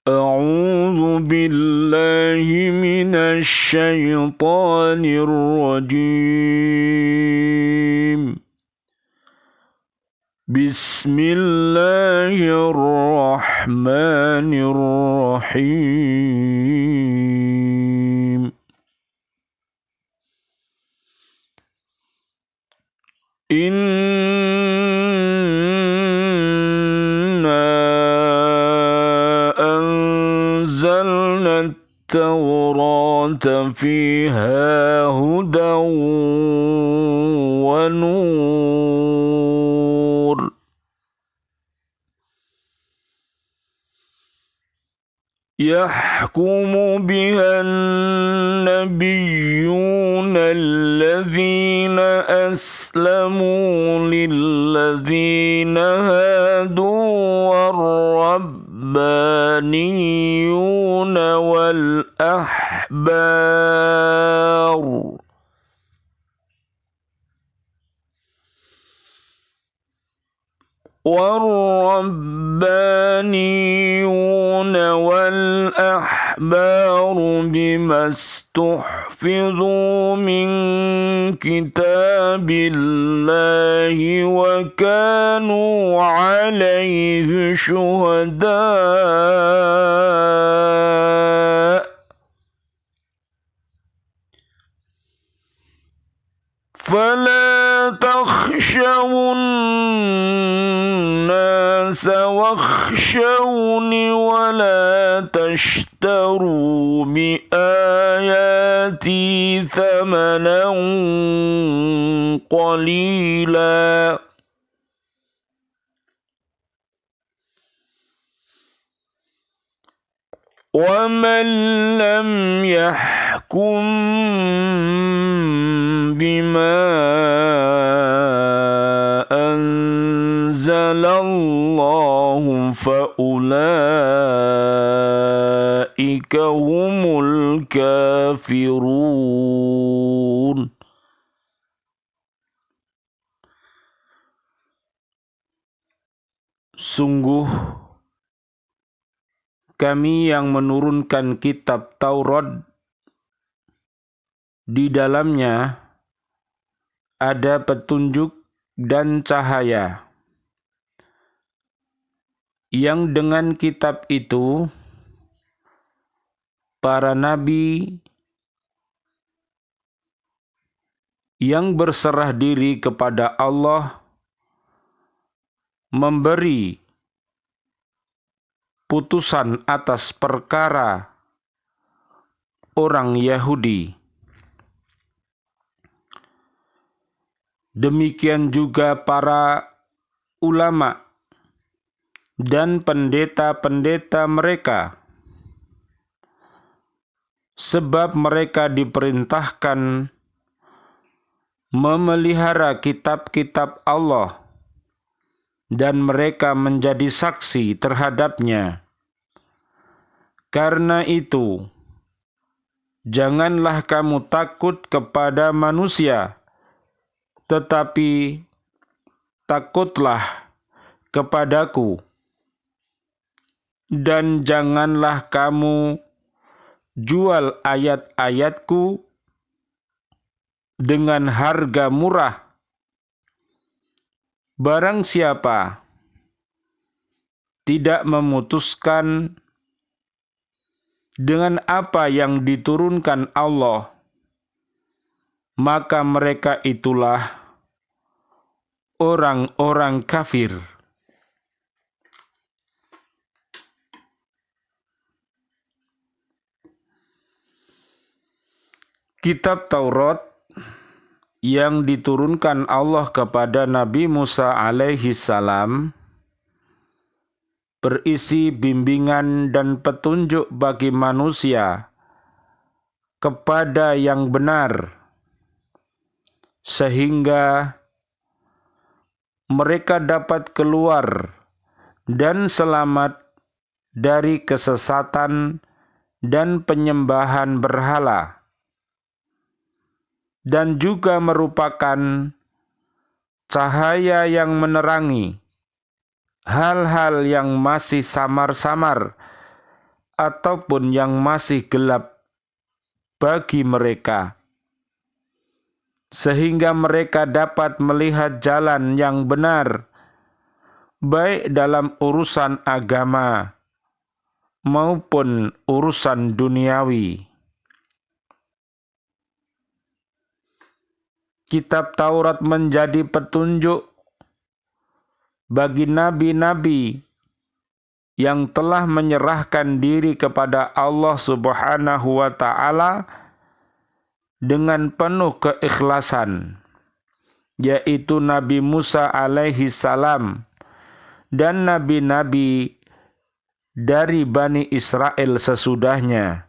أعوذ بالله من الشيطان الرجيم. بسم الله الرحمن الرحيم. أنزلنا التوراة فيها هدى ونور يحكم بها النبيون الذين أسلموا للذين هادوا والربانيون والأحبار بما استحفظوا من كتاب الله وكانوا عليه شهداء فلا تخشوا الناس واخشوني ولا تشتروا بآياتي ثمنا قليلا ومن لم يحكم بما أنزل الله فأولئك هم الكافرون. Sungguh kami yang menurunkan kitab Taurat, di dalamnya ada petunjuk dan cahaya, yang dengan kitab itu para nabi yang berserah diri kepada Allah memberi putusan atas perkara orang Yahudi. Demikian juga para ulama dan pendeta-pendeta mereka, sebab mereka diperintahkan memelihara kitab-kitab Allah dan mereka menjadi saksi terhadapnya. Karena itu, janganlah kamu takut kepada manusia, tetapi takutlah kepadaku, dan janganlah kamu jual ayat-ayatku dengan harga murah. Barang siapa tidak memutuskan dengan apa yang diturunkan Allah, maka mereka itulah orang-orang kafir. Kitab Taurat yang diturunkan Allah kepada Nabi Musa alaihi salam berisi bimbingan dan petunjuk bagi manusia kepada yang benar, sehingga mereka dapat keluar dan selamat dari kesesatan dan penyembahan berhala, dan juga merupakan cahaya yang menerangi hal-hal yang masih samar-samar ataupun yang masih gelap bagi mereka, sehingga mereka dapat melihat jalan yang benar, baik dalam urusan agama maupun urusan duniawi. Kitab Taurat menjadi petunjuk bagi nabi-nabi yang telah menyerahkan diri kepada Allah Subhanahu wa Ta'ala dengan penuh keikhlasan, yaitu Nabi Musa alaihi salam dan nabi-nabi dari Bani Israel sesudahnya,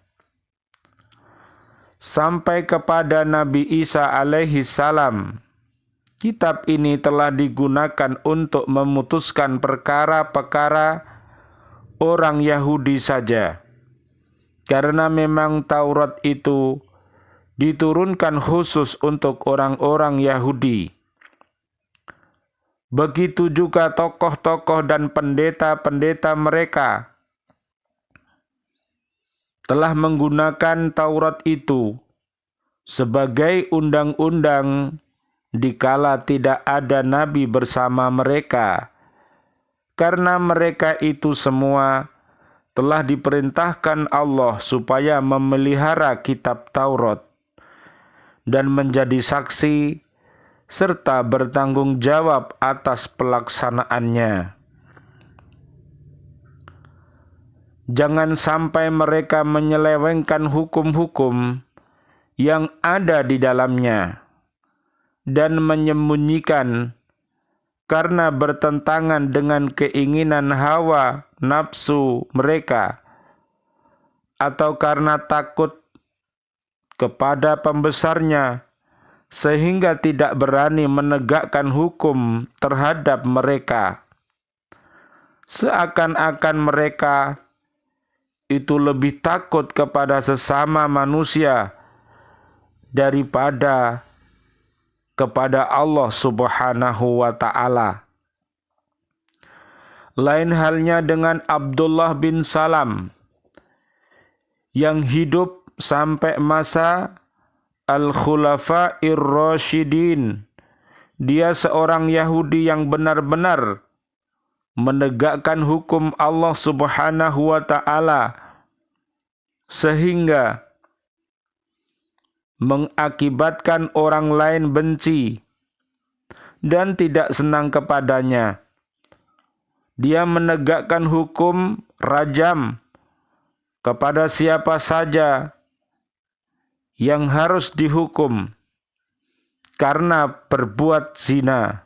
sampai kepada Nabi Isa alaihi salam. Kitab ini telah digunakan untuk memutuskan perkara-perkara orang Yahudi saja, karena memang Taurat itu diturunkan khusus untuk orang-orang Yahudi. Begitu juga tokoh-tokoh dan pendeta-pendeta mereka telah menggunakan Taurat itu sebagai undang-undang dikala tidak ada nabi bersama mereka, karena mereka itu semua telah diperintahkan Allah supaya memelihara kitab Taurat dan menjadi saksi serta bertanggung jawab atas pelaksanaannya. Jangan sampai mereka menyelewengkan hukum-hukum yang ada di dalamnya dan menyembunyikan karena bertentangan dengan keinginan hawa nafsu mereka, atau karena takut kepada pembesarnya sehingga tidak berani menegakkan hukum terhadap mereka. Seakan-akan mereka itu lebih takut kepada sesama manusia daripada kepada Allah Subhanahu wa Ta'ala. Lain halnya dengan Abdullah bin Salam yang hidup sampai masa Al-Khulafa'ir Rasyidin. Dia seorang Yahudi yang benar-benar menegakkan hukum Allah Subhanahu wa Ta'ala, sehingga mengakibatkan orang lain benci dan tidak senang kepadanya. Dia menegakkan hukum rajam kepada siapa saja yang harus dihukum karena berbuat zina,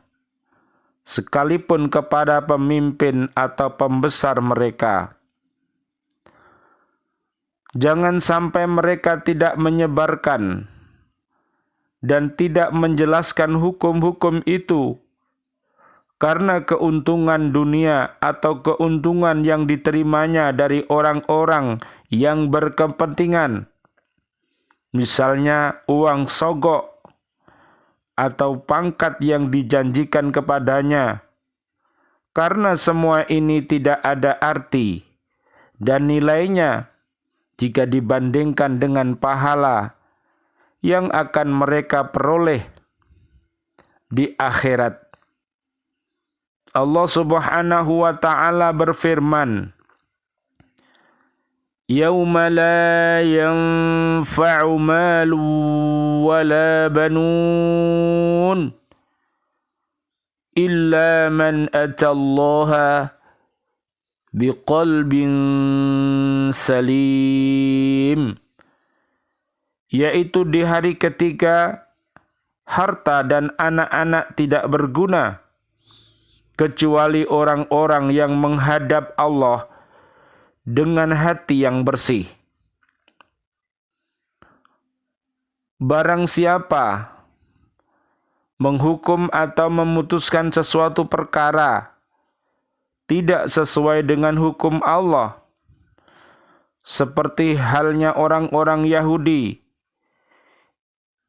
sekalipun kepada pemimpin atau pembesar mereka. Jangan sampai mereka tidak menyebarkan dan tidak menjelaskan hukum-hukum itu karena keuntungan dunia atau keuntungan yang diterimanya dari orang-orang yang berkepentingan, misalnya uang sogok atau pangkat yang dijanjikan kepadanya, karena semua ini tidak ada arti dan nilainya jika dibandingkan dengan pahala yang akan mereka peroleh di akhirat. Allah Subhanahu wa Ta'ala berfirman, "Yauma la yanfa'u malun wala banun illa man atallaha biqalbin salim." Yaitu di hari ketiga harta dan anak-anak tidak berguna kecuali orang-orang yang menghadap Allah dengan hati yang bersih. Barang siapa menghukum atau memutuskan sesuatu perkara tidak sesuai dengan hukum Allah, seperti halnya orang-orang Yahudi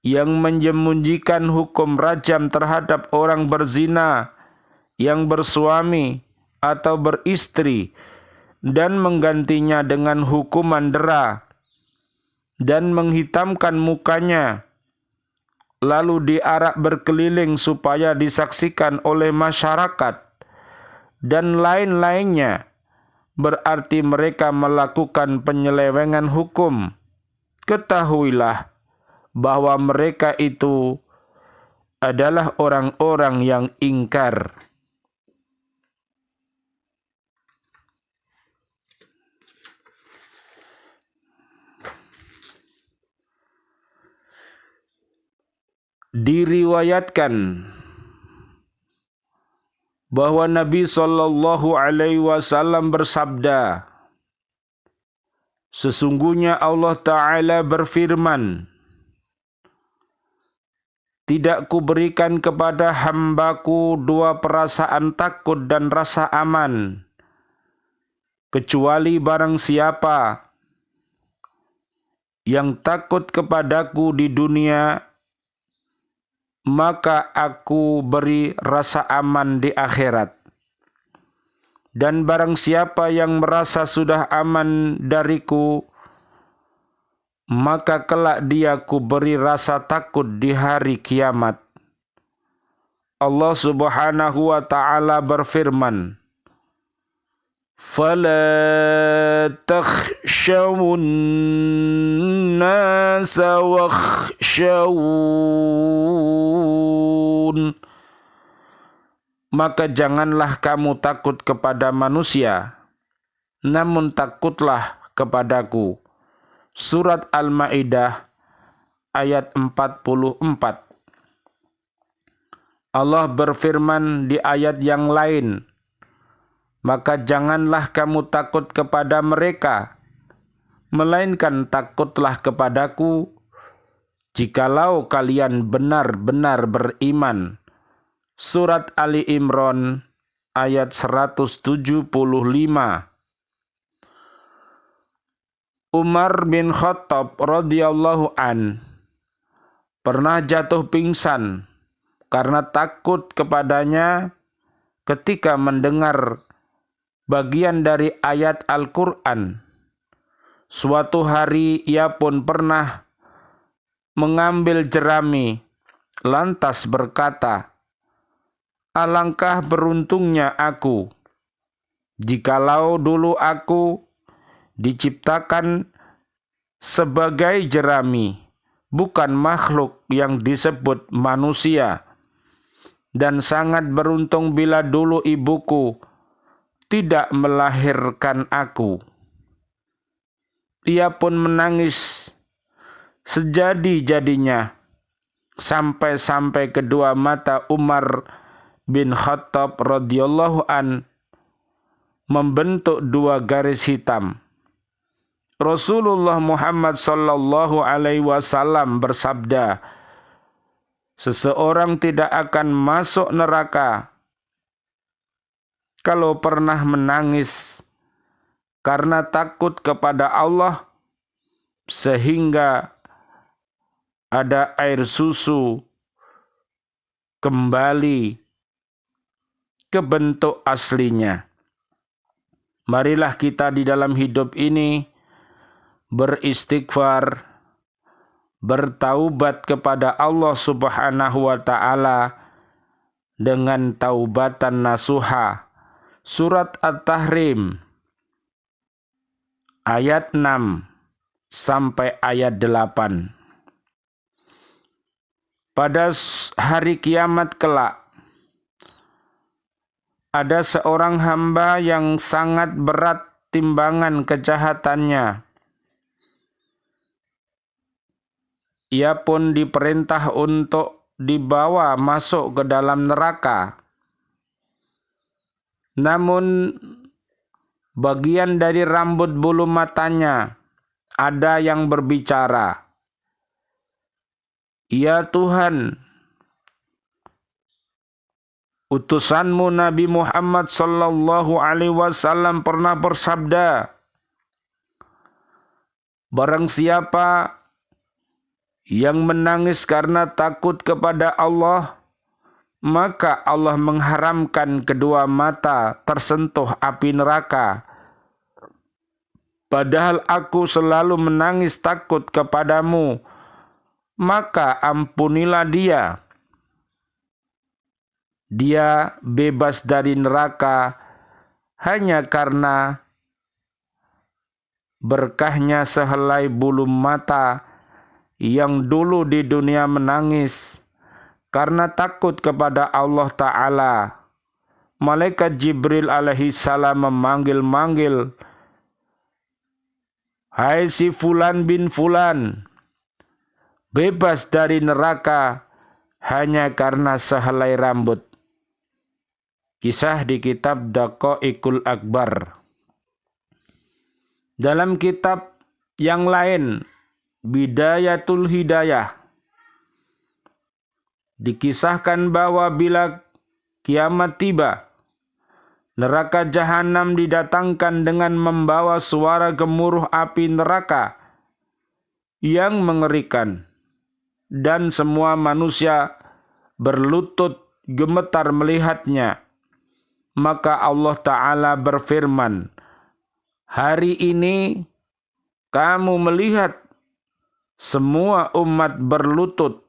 yang menyembunyikan hukum rajam terhadap orang berzina yang bersuami atau beristri dan menggantinya dengan hukuman dera dan menghitamkan mukanya, lalu diarak berkeliling supaya disaksikan oleh masyarakat dan lain-lainnya, berarti mereka melakukan penyelewengan hukum. Ketahuilah bahwa mereka itu adalah orang-orang yang ingkar. Diriwayatkan bahwa Nabi SAW bersabda, sesungguhnya Allah Ta'ala berfirman, tidak kuberikan kepada hambaku dua perasaan takut dan rasa aman, kecuali barang siapa yang takut kepadaku di dunia, maka aku beri rasa aman di akhirat. Dan barang siapa yang merasa sudah aman dariku, maka kelak dia ku beri rasa takut di hari kiamat. Allah Subhanahu wa ta'ala berfirman, فَلَا تَخْشَوُوا النَّاسَ وَاخْشَوُونِ. Maka janganlah kamu takut kepada manusia, namun takutlah kepadaku. Surat Al-Maidah ayat 44. Allah berfirman di ayat yang lain, maka janganlah kamu takut kepada mereka, melainkan takutlah kepadaku, jikalau kalian benar-benar beriman. Surat Ali Imran ayat 175. Umar bin Khattab radhiyallahu an pernah jatuh pingsan karena takut kepadanya ketika mendengar bagian dari ayat Al-Quran. Suatu hari ia pun pernah mengambil jerami, lantas berkata, alangkah beruntungnya aku, jikalau dulu aku diciptakan sebagai jerami, bukan makhluk yang disebut manusia. Dan sangat beruntung bila dulu ibuku tidak melahirkan aku. Ia pun menangis sejadi-jadinya, sampai-sampai kedua mata Umar bin Khattab radhiyallahu an membentuk dua garis hitam. Rasulullah Muhammad sallallahu alaihi wasallam bersabda, seseorang tidak akan masuk neraka kalau pernah menangis karena takut kepada Allah sehingga ada air susu kembali ke bentuk aslinya. Marilah kita di dalam hidup ini beristighfar, bertaubat kepada Allah Subhanahu wa ta'ala dengan taubatan nasuha. Surat At-Tahrim ayat 6 sampai ayat 8. Pada hari kiamat kelak, ada seorang hamba yang sangat berat timbangan kejahatannya. Ia pun diperintah untuk dibawa masuk ke dalam neraka. Namun bagian dari rambut bulu matanya ada yang berbicara, ya Tuhan, utusanmu Nabi Muhammad sallallahu alaihi wasallam pernah bersabda, barang siapa yang menangis karena takut kepada Allah, maka Allah mengharamkan kedua mata tersentuh api neraka. padahal aku selalu menangis takut kepadamu, maka ampunilah dia. Dia bebas dari neraka hanya karena berkahnya sehelai bulu mata yang dulu di dunia menangis karena takut kepada Allah Ta'ala. Malaikat Jibril alaihi salam memanggil-manggil, "Hai si Fulan bin Fulan, bebas dari neraka hanya karena sehelai rambut." Kisah di kitab Daqaiqul Akbar. Dalam kitab yang lain, Bidayatul Hidayah, dikisahkan bahwa bila kiamat tiba, neraka jahanam didatangkan dengan membawa suara gemuruh api neraka yang mengerikan, dan semua manusia berlutut gemetar melihatnya. Maka Allah Ta'ala berfirman, "Hari ini kamu melihat semua umat berlutut,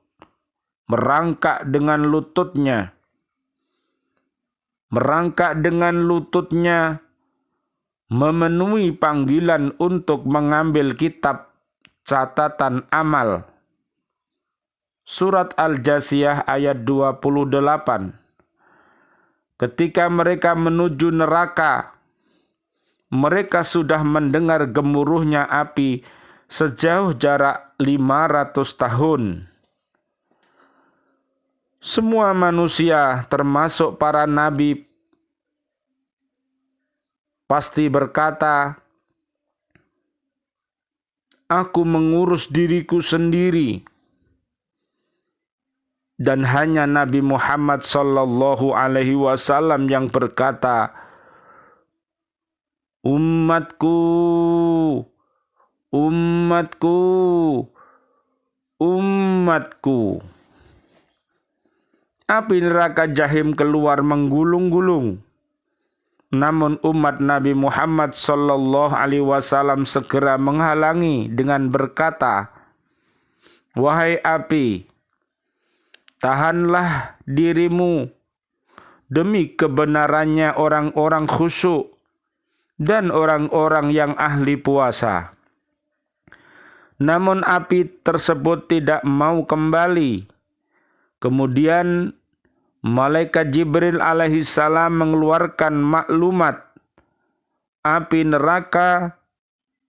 merangkak dengan lututnya. Merangkak dengan lututnya memenuhi panggilan untuk mengambil kitab catatan amal." Surat Al-Jasiyah ayat 28. Ketika mereka menuju neraka, mereka sudah mendengar gemuruhnya api sejauh jarak 500 tahun. Semua manusia, termasuk para nabi, pasti berkata, "Aku mengurus diriku sendiri." Dan hanya Nabi Muhammad sallallahu alaihi wasallam yang berkata, "Umatku, umatku, umatku." Api neraka Jahim keluar menggulung-gulung. Namun umat Nabi Muhammad sallallahu alaihi wasallam segera menghalangi dengan berkata, "Wahai api, tahanlah dirimu demi kebenarannya orang-orang khusyuk dan orang-orang yang ahli puasa." Namun api tersebut tidak mau kembali. Kemudian Malaikat Jibril alaihi salam mengeluarkan maklumat api neraka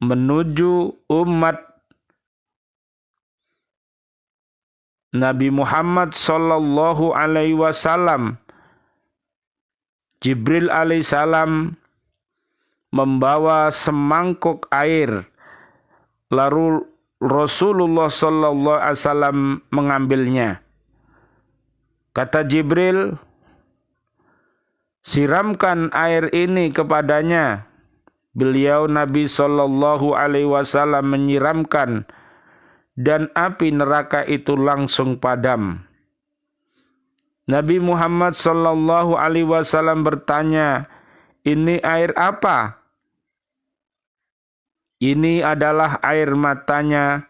menuju umat Nabi Muhammad sallallahu alaihi wasallam. Jibril alaihi salam membawa semangkuk air, lalu Rasulullah sallallahu alaihi wasallam mengambilnya. Kata Jibril, "Siramkan air ini kepadanya." Beliau Nabi sallallahu alaihi wasallam menyiramkan, dan api neraka itu langsung padam. Nabi Muhammad sallallahu alaihi wasallam bertanya, "Ini air apa?" "Ini adalah air matanya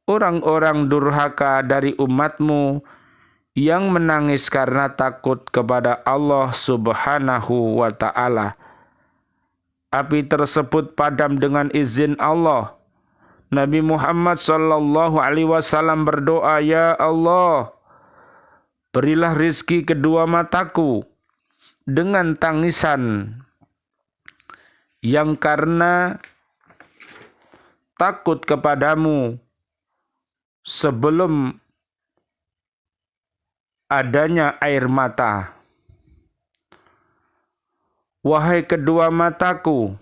orang-orang durhaka dari umatmu yang menangis karena takut kepada Allah Subhanahu wa ta'ala." Api tersebut padam dengan izin Allah. Nabi Muhammad sallallahu alaihi wasallam berdoa, "Ya Allah, berilah rizki kedua mataku dengan tangisan yang karena takut kepadamu sebelum adanya air mata. Wahai kedua mataku,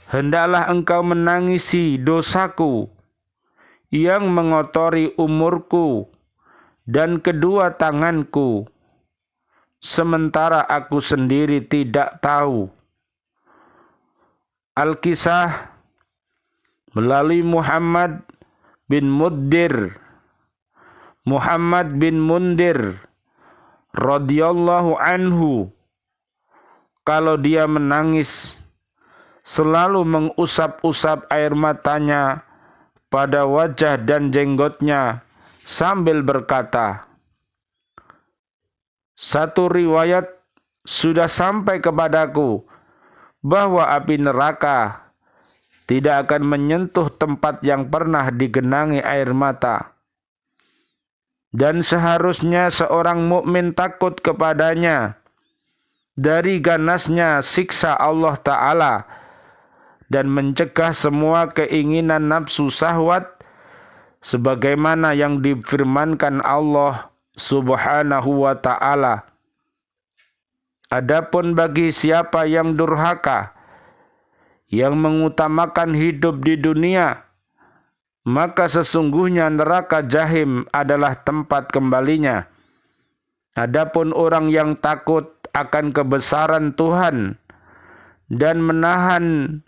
hendaklah engkau menangisi dosaku yang mengotori umurku dan kedua tanganku, sementara aku sendiri tidak tahu." Al-Kisah melalui Muhammad bin Mundir radhiyallahu anhu, kalau dia menangis selalu mengusap-usap air matanya pada wajah dan jenggotnya sambil berkata, "Satu riwayat sudah sampai kepadaku bahwa api neraka tidak akan menyentuh tempat yang pernah digenangi air mata. Dan seharusnya seorang mukmin takut kepadanya dari ganasnya siksa Allah Ta'ala dan mencegah semua keinginan nafsu syahwat sebagaimana yang difirmankan Allah Subhanahu wa Ta'ala. Adapun bagi siapa yang durhaka, yang mengutamakan hidup di dunia, maka sesungguhnya neraka jahim adalah tempat kembalinya. Adapun orang yang takut akan kebesaran Tuhan dan menahan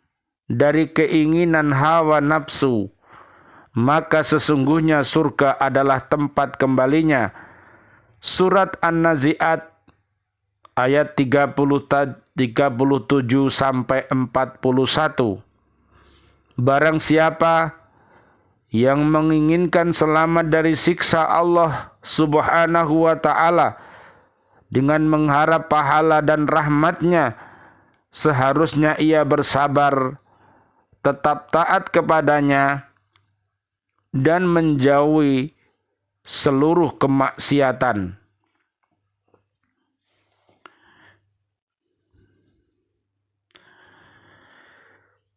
dari keinginan hawa nafsu, maka sesungguhnya surga adalah tempat kembalinya. Surat An-Nazi'at ayat 37 sampai 41. Barang siapa yang menginginkan selamat dari siksa Allah Subhanahu wa Ta'ala dengan mengharap pahala dan rahmatnya, seharusnya ia bersabar, tetap taat kepadanya, dan menjauhi seluruh kemaksiatan.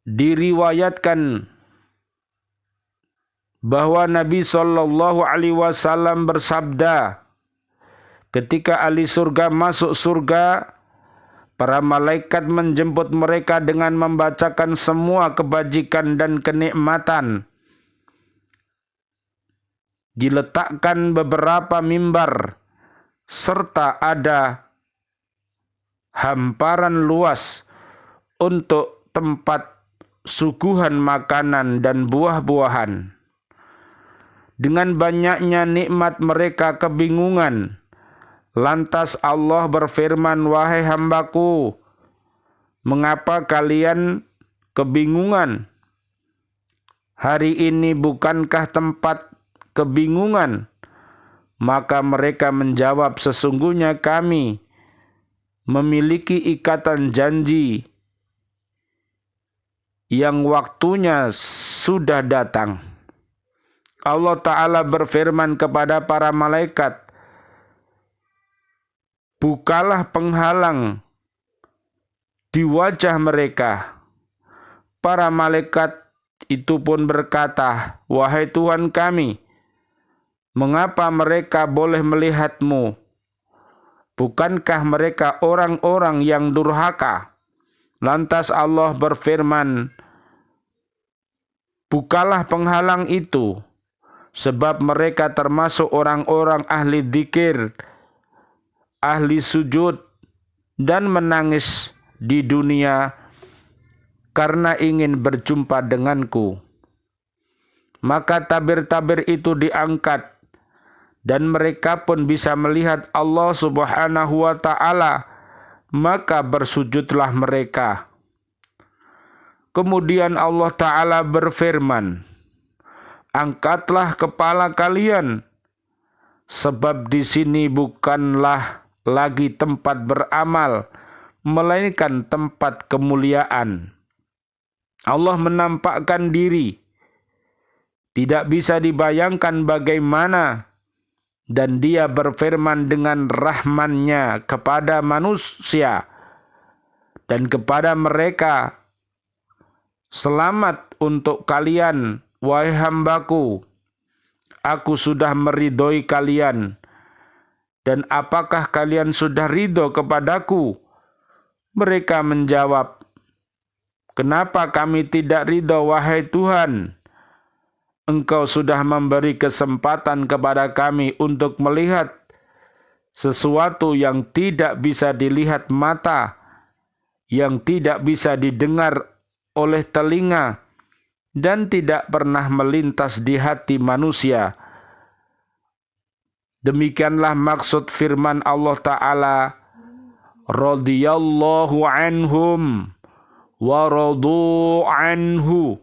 Diriwayatkan bahwa Nabi SAW bersabda, ketika ahli surga masuk surga, para malaikat menjemput mereka dengan membacakan semua kebajikan dan kenikmatan. Diletakkan beberapa mimbar, serta ada hamparan luas untuk tempat suguhan makanan dan buah-buahan. Dengan banyaknya nikmat mereka kebingungan. Lantas Allah berfirman, "Wahai hambaku, mengapa kalian kebingungan? Hari ini bukankah tempat kebingungan?" Maka mereka menjawab, "Sesungguhnya kami memiliki ikatan janji yang waktunya sudah datang." Allah Ta'ala berfirman kepada para malaikat, "Bukalah penghalang di wajah mereka." Para malaikat itu pun berkata, "Wahai Tuhan kami, mengapa mereka boleh melihatmu? Bukankah mereka orang-orang yang durhaka?" Lantas Allah berfirman, "Bukalah penghalang itu, sebab mereka termasuk orang-orang ahli dzikir, ahli sujud, dan menangis di dunia karena ingin berjumpa denganku." Maka tabir-tabir itu diangkat, dan mereka pun bisa melihat Allah Subhanahu wa Ta'ala, maka bersujudlah mereka. Kemudian Allah Ta'ala berfirman, "Angkatlah kepala kalian, sebab di sini bukanlah lagi tempat beramal, melainkan tempat kemuliaan." Allah menampakkan diri. Tidak bisa dibayangkan bagaimana, dan Dia berfirman dengan rahman-Nya kepada manusia dan kepada mereka, "Selamat untuk kalian, wahai hambaku, aku sudah meridhoi kalian. Dan apakah kalian sudah ridho kepadaku?" Mereka menjawab, "Kenapa kami tidak ridho, wahai Tuhan? Engkau sudah memberi kesempatan kepada kami untuk melihat sesuatu yang tidak bisa dilihat mata, yang tidak bisa didengar oleh telinga, dan tidak pernah melintas di hati manusia." Demikianlah maksud firman Allah Ta'ala, "Radhiyallahu anhum wa radu anhu.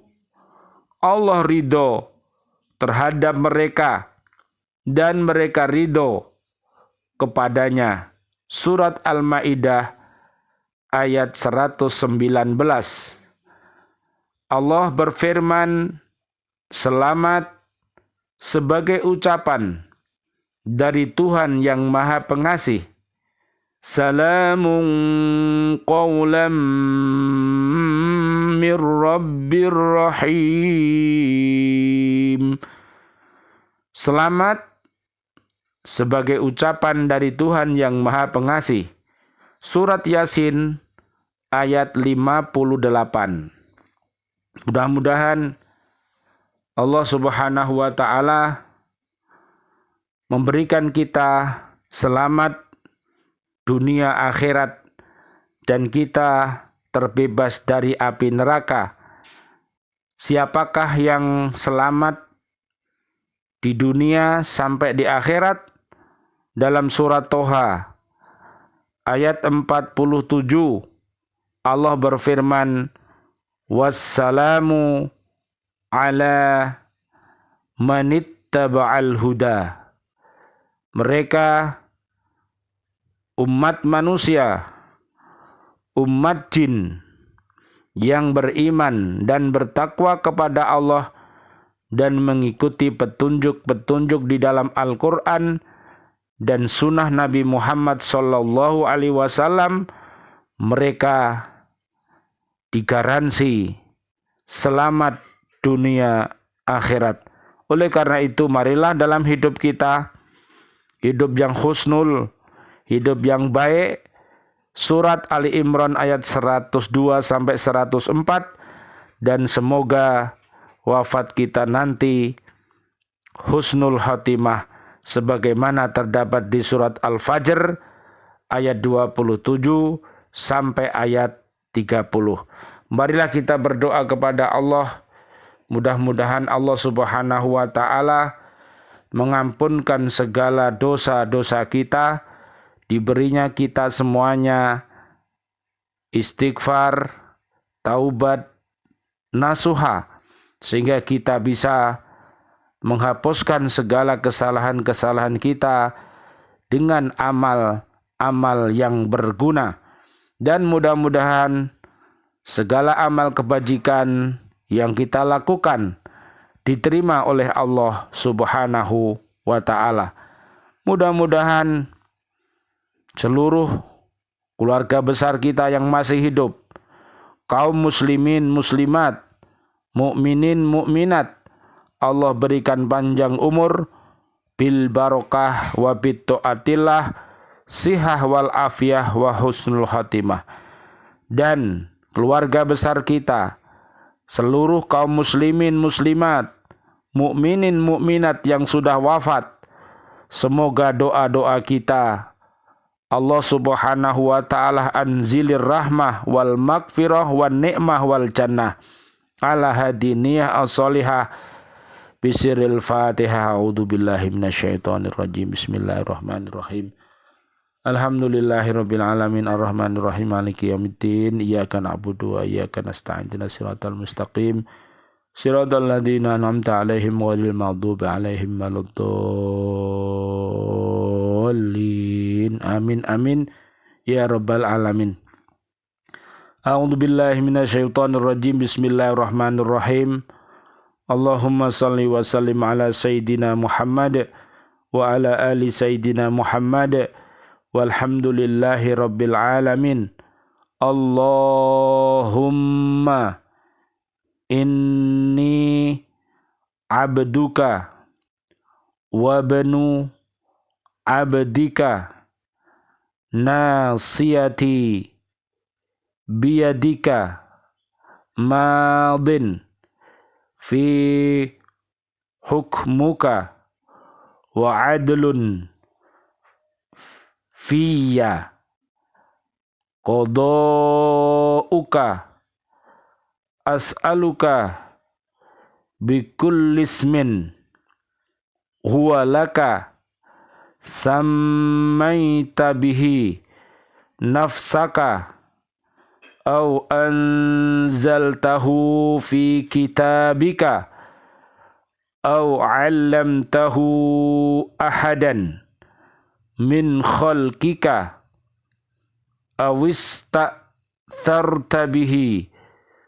Allah ridho terhadap mereka dan mereka ridho kepadanya. Surat Al-Maidah ayat 119. Allah berfirman, selamat sebagai ucapan dari Tuhan yang Maha Pengasih. Salamun qawlam mir rabbir rahim. Selamat sebagai ucapan dari Tuhan yang Maha Pengasih. Surat Yasin ayat 58. Mudah-mudahan Allah Subhanahu wa ta'ala memberikan kita selamat dunia akhirat dan kita terbebas dari api neraka. Siapakah yang selamat di dunia sampai di akhirat? Dalam surat Toha ayat 47 Allah berfirman, wassalamu ala manittaba'al huda. Mereka umat manusia, umat jin yang beriman dan bertakwa kepada Allah dan mengikuti petunjuk-petunjuk di dalam Al-Quran dan sunnah Nabi Muhammad sallallahu alaihi wasallam, mereka digaransi selamat dunia akhirat. Oleh karena itu, marilah dalam hidup kita, hidup yang husnul, hidup yang baik. Surat Ali Imran ayat 102 sampai 104, dan semoga wafat kita nanti husnul khatimah sebagaimana terdapat di surat Al-Fajr ayat 27 sampai ayat 30. Marilah kita berdoa kepada Allah, mudah-mudahan Allah Subhanahu wa ta'ala mengampunkan segala dosa-dosa kita, diberinya kita semuanya istighfar, taubat, nasuha, sehingga kita bisa menghapuskan segala kesalahan-kesalahan kita dengan amal-amal yang berguna. Dan mudah-mudahan segala amal kebajikan yang kita lakukan diterima oleh Allah Subhanahu wa ta'ala. Mudah-mudahan seluruh keluarga besar kita yang masih hidup, kaum muslimin, muslimat, mukminin, mukminat, Allah berikan panjang umur, bil barokah wa bit taatillah, sihah wal afiyah wa husnul khatimah. Dan keluarga besar kita, seluruh kaum muslimin, muslimat, mukminin, mukminat yang sudah wafat, semoga doa-doa kita Allah Subhanahu wa ta'ala anzilir rahmah wal magfirah wal ni'mah wal jannah ala hadiniyah as-salihah bisiril fatihah. A'udzu billahi minasyaitonir rajim. Bismillahirrahmanirrahim. Alhamdulillahirabbil alamin arrahmanir rahim maliki yaumiddin. Iyyaka na'budu wa iyyaka nasta'in. Ihdinas siratal mustaqim. Siratal ladzina an'amta 'alaihim ghairil maghdubi 'alaihim waladdallin. Amin amin ya rabbal alamin. A'udzu billahi minasyaitonir rajim. Bismillahirrahmanirrahim. Allahumma salli wa sallim ala sayyidina Muhammad wa ala ali sayyidina Muhammad walhamdulillahi rabbil alamin. Allahumma inni abduka wa banu abdika nasiyati biyadika madin fi hukmuka wa adlun fiyya qada'uka as'aluka bikulli ismin huwa laka sammaita bihi nafsaka au anzaltahu fi kitabika au 'allamtahu ahadan min khalqika aw ista'tharta bihi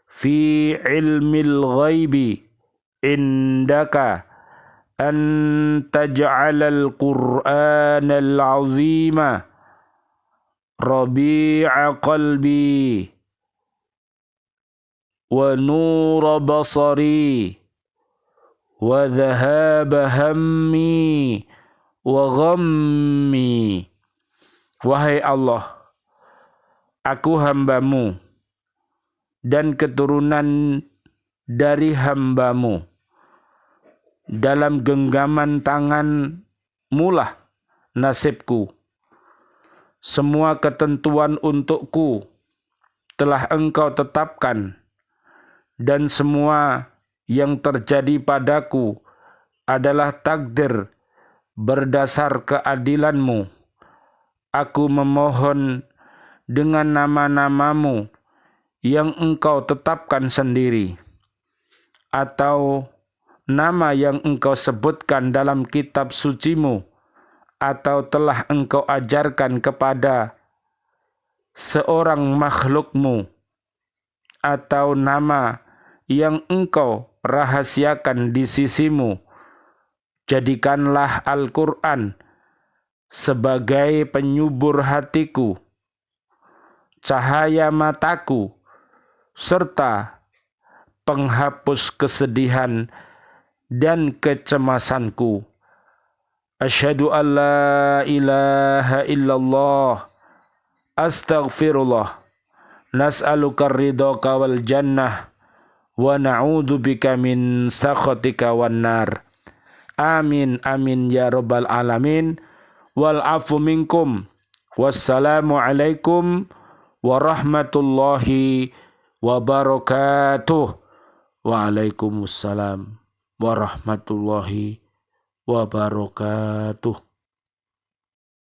fi ilmil ghaibi indaka an taj'alal qur'anal 'azima rabi'a qalbi wa nura basari wa dhahaba hammi wa ghammi. Wahai Allah, aku hambamu dan keturunan dari hambamu. Dalam genggaman tangan mulah nasibku. Semua ketentuan untukku telah Engkau tetapkan, dan semua yang terjadi padaku adalah takdir berdasar keadilan-Mu. Aku memohon dengan nama-nama-Mu yang Engkau tetapkan sendiri, atau nama yang Engkau sebutkan dalam kitab suci-Mu, atau telah Engkau ajarkan kepada seorang makhluk-Mu, atau nama yang Engkau rahasiakan di sisi-Mu. Jadikanlah Al-Quran sebagai penyubur hatiku, cahaya mataku, serta penghapus kesedihan dan kecemasanku. Asyhadu an la ilaha illallah, astaghfirullah, nas'aluka ridhaka wal jannah, wa na'udzubika min sakhatika wan nar. Amin amin ya rabbal alamin. Wal afu minkum. Wassalamu alaikum warahmatullahi wabarakatuh. Waalaikumsalam warahmatullahi wabarakatuh.